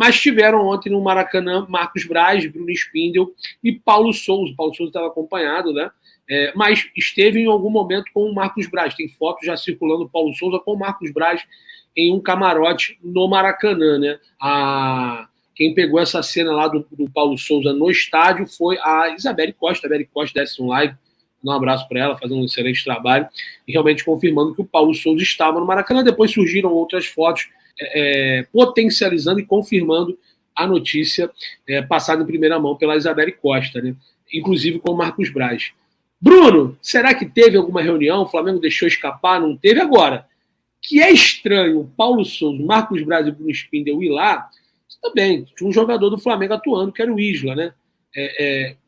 Mas tiveram ontem no Maracanã Marcos Braz, Bruno Spindel e Paulo Souza. Paulo Souza estava acompanhado, né? Mas esteve em algum momento com o Marcos Braz. Tem foto já circulando Paulo Souza com o Marcos Braz em um camarote no Maracanã, né? Quem pegou essa cena lá do Paulo Souza no estádio foi a Isabelle Costa. A Isabelle Costa desce um live, um abraço para ela, fazendo um excelente trabalho, e realmente confirmando que o Paulo Souza estava no Maracanã. Depois surgiram outras fotos potencializando e confirmando a notícia passada em primeira mão pela Isabelle Costa, né? Inclusive com o Marcos Braz. Bruno, será que teve alguma reunião? O Flamengo deixou escapar? Não teve agora. Que é estranho o Paulo Souza, Marcos Braz e Bruno Spindel ir lá, também tinha um jogador do Flamengo atuando, que era o Isla, né?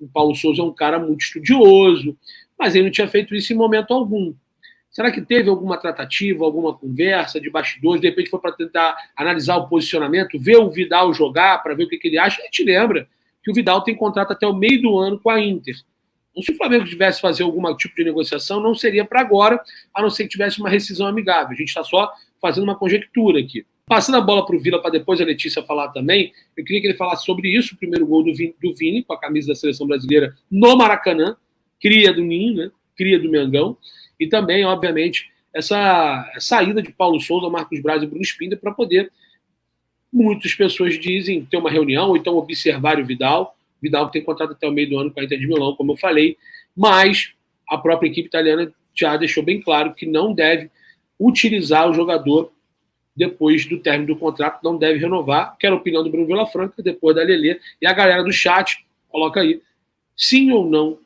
O Paulo Souza é um cara muito estudioso, mas ele não tinha feito isso em momento algum. Será que teve alguma tratativa, alguma conversa de bastidores? De repente foi para tentar analisar o posicionamento, ver o Vidal jogar, para ver o que ele acha? A gente lembra que o Vidal tem contrato até o meio do ano com a Inter. Então, se o Flamengo tivesse fazer algum tipo de negociação, não seria para agora, a não ser que tivesse uma rescisão amigável. A gente está só fazendo uma conjectura aqui. Passando a bola para o Vila, para depois a Letícia falar também, eu queria que ele falasse sobre isso, o primeiro gol do Vini, com a camisa da Seleção Brasileira no Maracanã, cria do Ninho, né? Cria do Mengão, e também, obviamente, essa saída de Paulo Souza, Marcos Braz e Bruno Spindel para poder, muitas pessoas dizem, ter uma reunião ou então observar o Vidal. O Vidal tem contrato até o meio do ano com a Inter de Milão, como eu falei, mas a própria equipe italiana já deixou bem claro que não deve utilizar o jogador depois do término do contrato, não deve renovar. Quero a opinião do Bruno Vilafranca, depois da Lelê, e a galera do chat, coloca aí, sim ou não,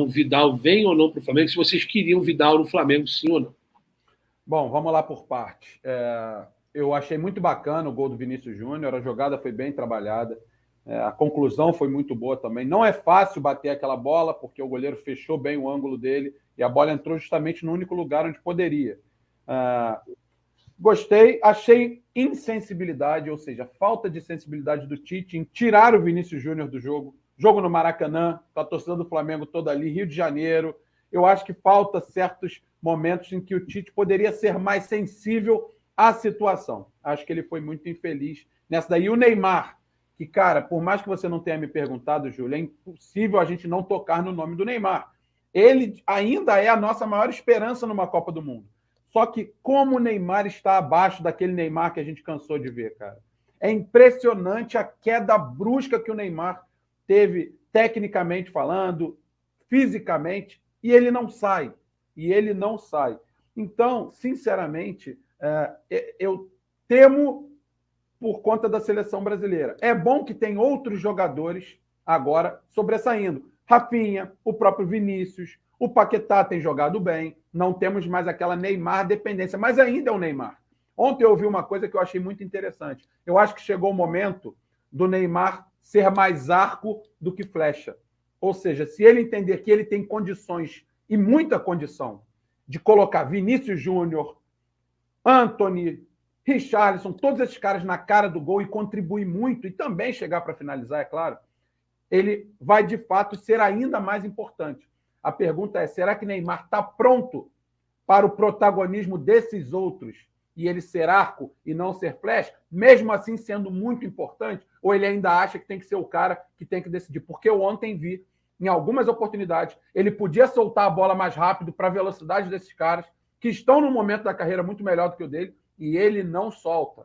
Vidal vem ou não para o Flamengo, se vocês queriam Vidal no Flamengo, sim ou não. Bom, vamos lá por parte. Eu achei muito bacana o gol do Vinícius Júnior, a jogada foi bem trabalhada, a conclusão foi muito boa também. Não é fácil bater aquela bola, porque o goleiro fechou bem o ângulo dele, e a bola entrou justamente no único lugar onde poderia. Gostei, achei insensibilidade, ou seja, falta de sensibilidade do Tite em tirar o Vinícius Júnior do jogo. Jogo no Maracanã, com a torcida do Flamengo toda ali, Rio de Janeiro. Eu acho que falta certos momentos em que o Tite poderia ser mais sensível à situação. Acho que ele foi muito infeliz nessa daí. E o Neymar, que, cara, por mais que você não tenha me perguntado, Júlio, é impossível a gente não tocar no nome do Neymar. Ele ainda é a nossa maior esperança numa Copa do Mundo. Só que como o Neymar está abaixo daquele Neymar que a gente cansou de ver, cara. É impressionante a queda brusca que o Neymar teve, tecnicamente falando, fisicamente, e ele não sai. Então, sinceramente, eu temo por conta da seleção brasileira. É bom que tem outros jogadores agora sobressaindo. Rafinha, o próprio Vinícius, o Paquetá tem jogado bem, não temos mais aquela Neymar dependência, mas ainda é o Neymar. Ontem eu ouvi uma coisa que eu achei muito interessante. Eu acho que chegou o momento do Neymar ser mais arco do que flecha. Ou seja, se ele entender que ele tem condições, e muita condição, de colocar Vinícius Júnior, Antony, Richarlison, todos esses caras na cara do gol e contribuir muito, e também chegar para finalizar, é claro, ele vai, de fato, ser ainda mais importante. A pergunta é, será que Neymar está pronto para o protagonismo desses outros e ele ser arco e não ser flash, mesmo assim sendo muito importante? Ou ele ainda acha que tem que ser o cara que tem que decidir? Porque eu ontem vi, em algumas oportunidades, ele podia soltar a bola mais rápido para a velocidade desses caras, que estão num momento da carreira muito melhor do que o dele, e ele não solta.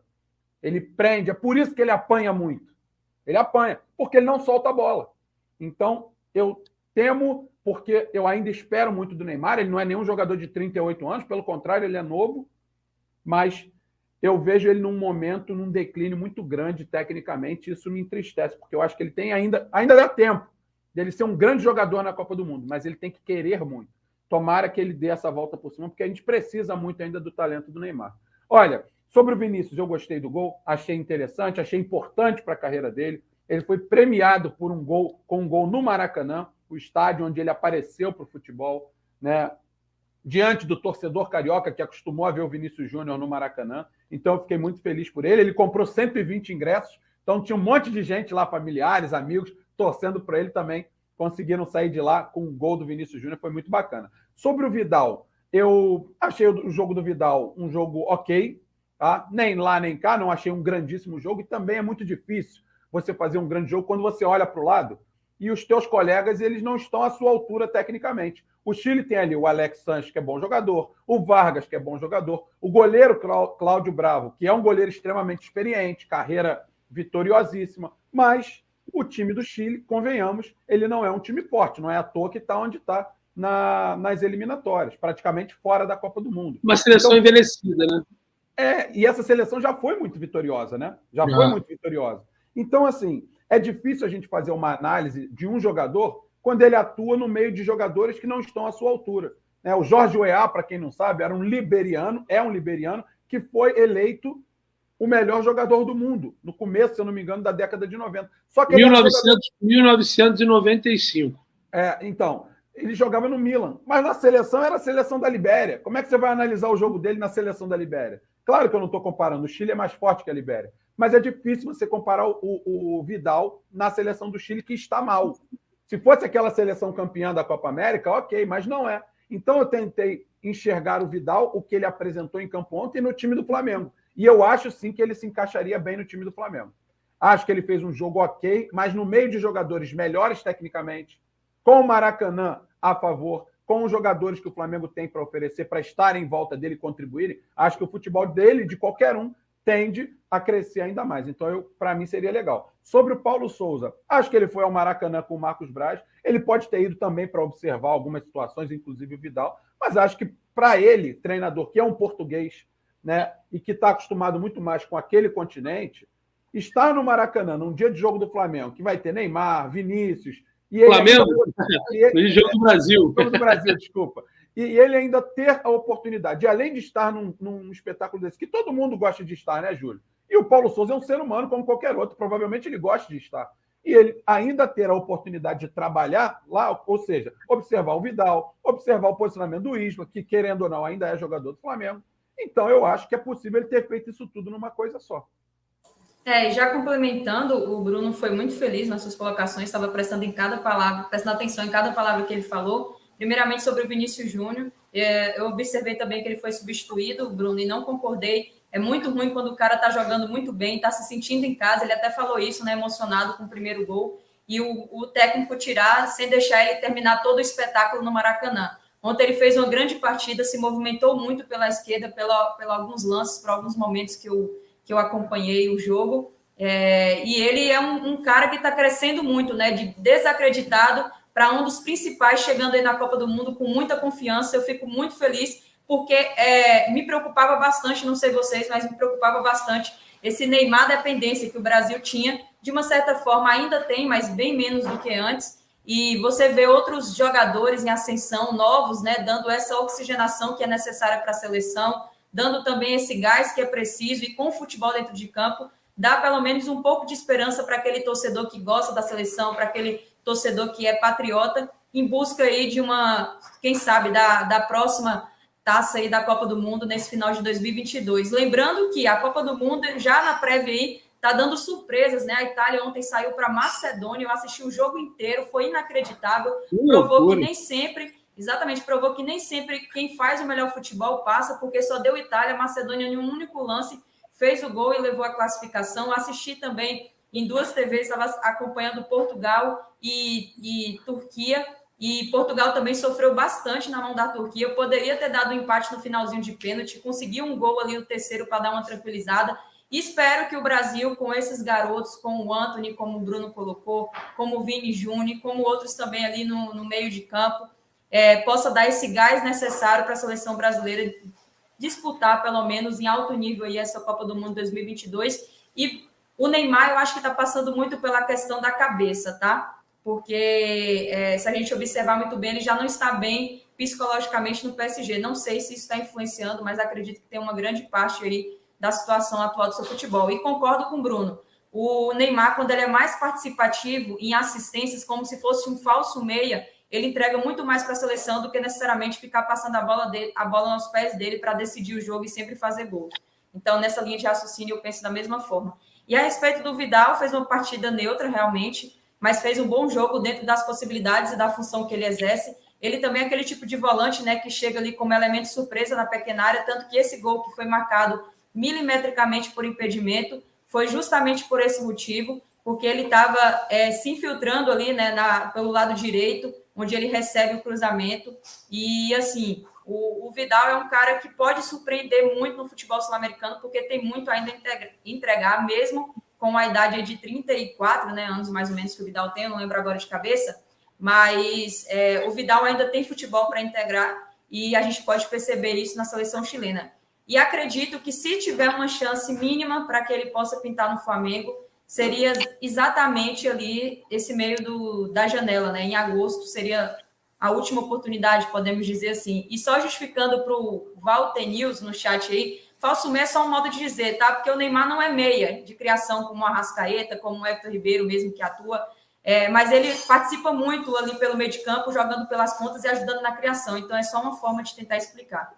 Ele prende. É por isso que ele apanha muito. Ele apanha, porque ele não solta a bola. Então, eu temo, porque eu ainda espero muito do Neymar. Ele não é nenhum jogador de 38 anos, pelo contrário, ele é novo, mas eu vejo ele num momento, num declínio muito grande tecnicamente. Isso me entristece, porque eu acho que ele tem ainda dá tempo dele ser um grande jogador na Copa do Mundo, mas ele tem que querer muito. Tomara que ele dê essa volta por cima, porque a gente precisa muito ainda do talento do Neymar. Olha, sobre o Vinícius, eu gostei do gol, achei interessante, achei importante para a carreira dele. Ele foi premiado por com um gol no Maracanã, o estádio onde ele apareceu para o futebol, né? Diante do torcedor carioca que acostumou a ver o Vinícius Júnior no Maracanã. Então, eu fiquei muito feliz por ele. Ele comprou 120 ingressos, então tinha um monte de gente lá, familiares, amigos, torcendo para ele também. Conseguiram sair de lá com o gol do Vinícius Júnior, foi muito bacana. Sobre o Vidal, eu achei o jogo do Vidal um jogo ok. tá? Nem lá nem cá, não achei um grandíssimo jogo, e também é muito difícil você fazer um grande jogo quando você olha para o lado e os teus colegas, eles não estão à sua altura tecnicamente. O Chile tem ali o Alex Sanches, que é bom jogador, o Vargas, que é bom jogador, o goleiro Cláudio Bravo, que é um goleiro extremamente experiente, carreira vitoriosíssima, mas o time do Chile, convenhamos, ele não é um time forte, não é à toa que está onde está nas eliminatórias, praticamente fora da Copa do Mundo. Uma seleção então, envelhecida, né? E essa seleção já foi muito vitoriosa, né? Já foi muito vitoriosa. Então, assim, é difícil a gente fazer uma análise de um jogador quando ele atua no meio de jogadores que não estão à sua altura. O Jorge Weah, para quem não sabe, é um liberiano que foi eleito o melhor jogador do mundo, no começo, se eu não me engano, da década de 90. Só que 1995. Então, ele jogava no Milan, mas na seleção era a seleção da Libéria. Como é que você vai analisar o jogo dele na seleção da Libéria? Claro que eu não estou comparando, o Chile é mais forte que a Libéria, mas é difícil você comparar o Vidal na seleção do Chile, que está mal. Se fosse aquela seleção campeã da Copa América, ok, mas não é. Então eu tentei enxergar o Vidal, o que ele apresentou em campo ontem, no time do Flamengo. E eu acho sim que ele se encaixaria bem no time do Flamengo. Acho que ele fez um jogo ok, mas no meio de jogadores melhores tecnicamente, com o Maracanã a favor, com os jogadores que o Flamengo tem para oferecer, para estar em volta dele e contribuírem, acho que o futebol dele, de qualquer um, tende a crescer ainda mais. Então, para mim, seria legal. Sobre o Paulo Souza, acho que ele foi ao Maracanã com o Marcos Braz. Ele pode ter ido também para observar algumas situações, inclusive o Vidal, mas acho que para ele, treinador que é um português, né, e que está acostumado muito mais com aquele continente, estar no Maracanã, num dia de jogo do Flamengo, que vai ter Neymar, Vinícius... E Flamengo? Jogo do Brasil. Jogo do Brasil, desculpa. E ele ainda ter a oportunidade de, além de estar num espetáculo desse, que todo mundo gosta de estar, né, Júlio? E o Paulo Souza é um ser humano como qualquer outro, provavelmente ele gosta de estar. E ele ainda ter a oportunidade de trabalhar lá, ou seja, observar o Vidal, observar o posicionamento do Isla, que, querendo ou não, ainda é jogador do Flamengo. Então, eu acho que é possível ele ter feito isso tudo numa coisa só. E já complementando, o Bruno foi muito feliz nas suas colocações, estava prestando atenção em cada palavra que ele falou. Primeiramente sobre o Vinícius Júnior, eu observei também que ele foi substituído, Bruno, e não concordei. É muito ruim quando o cara está jogando muito bem, está se sentindo em casa, ele até falou isso, né, emocionado com o primeiro gol, e o técnico tirar sem deixar ele terminar todo o espetáculo no Maracanã. Ontem ele fez uma grande partida, se movimentou muito pela esquerda, pela alguns lances, por alguns momentos que eu acompanhei o jogo, e ele é um cara que está crescendo muito, né, de desacreditado para um dos principais, chegando aí na Copa do Mundo com muita confiança. Eu fico muito feliz, porque me preocupava bastante, não sei vocês, mas me preocupava bastante esse Neymar dependência que o Brasil tinha, de uma certa forma ainda tem, mas bem menos do que antes, e você vê outros jogadores em ascensão, novos, né, dando essa oxigenação que é necessária para a seleção, dando também esse gás que é preciso, e com o futebol dentro de campo, dá pelo menos um pouco de esperança para aquele torcedor que gosta da seleção, para aquele torcedor que é patriota, em busca aí de uma, quem sabe, da próxima taça aí da Copa do Mundo nesse final de 2022. Lembrando que a Copa do Mundo, já na prévia aí, está dando surpresas, né? A Itália ontem saiu para a Macedônia, eu assisti o jogo inteiro, foi inacreditável, provou que nem sempre... Exatamente, provou que nem sempre quem faz o melhor futebol passa, porque só deu Itália, Macedônia em um único lance, fez o gol e levou a classificação. Assisti também em 2 TVs, estava acompanhando Portugal e Turquia, e Portugal também sofreu bastante na mão da Turquia. Eu poderia ter dado um empate no finalzinho de pênalti, conseguiu um gol ali no terceiro para dar uma tranquilizada. E espero que o Brasil, com esses garotos, com o Antony, como o Bruno colocou, como o Vini Júnior, como outros também ali no meio de campo, possa dar esse gás necessário para a seleção brasileira disputar, pelo menos em alto nível, aí, essa Copa do Mundo 2022. E o Neymar, eu acho que está passando muito pela questão da cabeça, tá? Porque se a gente observar muito bem, ele já não está bem psicologicamente no PSG. Não sei se isso está influenciando, mas acredito que tem uma grande parte aí da situação atual do seu futebol. E concordo com o Bruno. O Neymar, quando ele é mais participativo em assistências, como se fosse um falso meia, ele entrega muito mais para a seleção do que necessariamente ficar passando a bola nos pés dele para decidir o jogo e sempre fazer gols. Então, nessa linha de raciocínio, eu penso da mesma forma. E a respeito do Vidal, fez uma partida neutra, realmente, mas fez um bom jogo dentro das possibilidades e da função que ele exerce. Ele também é aquele tipo de volante, né, que chega ali como elemento surpresa na pequena área, tanto que esse gol que foi marcado milimetricamente por impedimento, foi justamente por esse motivo, porque ele estava se infiltrando ali, né, pelo lado direito, onde ele recebe o cruzamento. E, assim, o Vidal é um cara que pode surpreender muito no futebol sul-americano, porque tem muito ainda a entregar, mesmo com a idade de 34, né, anos mais ou menos que o Vidal tem, eu não lembro agora de cabeça, mas o Vidal ainda tem futebol para integrar e a gente pode perceber isso na seleção chilena. E acredito que se tiver uma chance mínima para que ele possa pintar no Flamengo, seria exatamente ali esse meio da janela, né? Em agosto seria a última oportunidade, podemos dizer assim. E só justificando para o Walter News no chat aí, falso meia é só um modo de dizer, tá? Porque o Neymar não é meia de criação como o Arrascaeta, como o Hector Ribeiro mesmo que atua, mas ele participa muito ali pelo meio de campo, jogando pelas pontas e ajudando na criação. Então é só uma forma de tentar explicar.